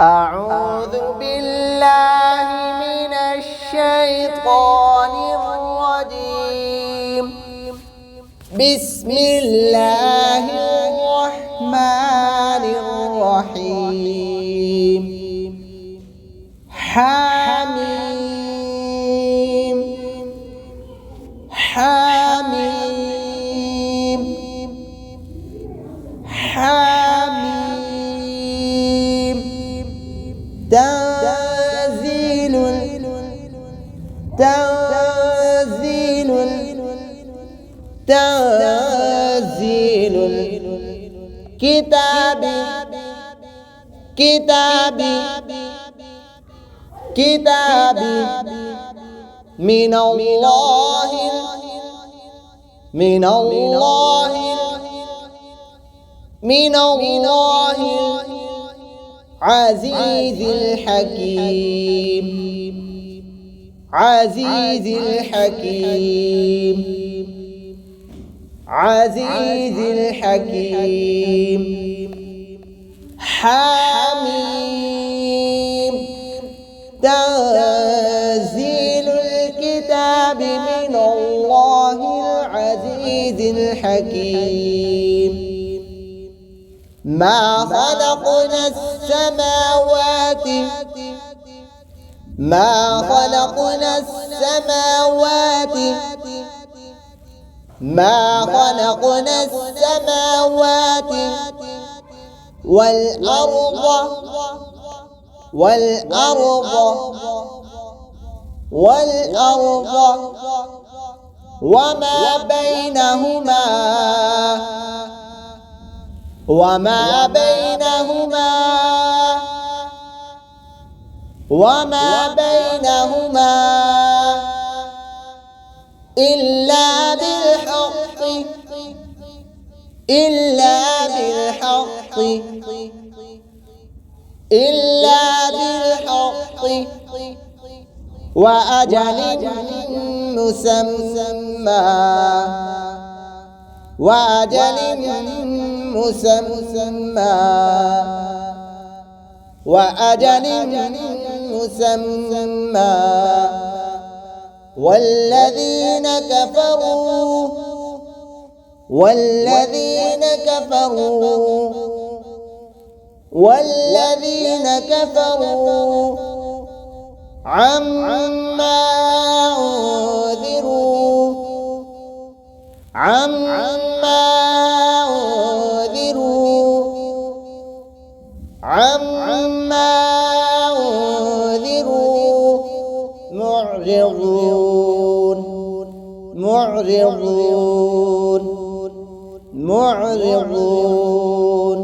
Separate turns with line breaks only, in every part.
أعوذ بالله من الشيطان الرجيم. بسم الله الرحمن الرحيم. حميم حميم حميم. تنزيل كتاب من الله عزيز الحكيم. عزيز الحكيم. عزيز الحكيم. حميم. تنزيل الكتاب من الله العزيز الحكيم. ما خلقنا السماوات والأرض وما بينهما إلا بالحق وأجل مسمى. والذين كفروا عما أنذروا معرضون.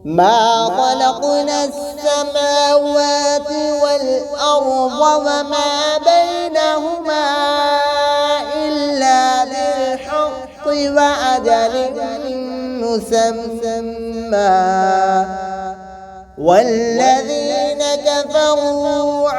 ما خلقنا السماوات والأرض وما بينهما إلا بالحق وأجل مسمى. والذين كفروا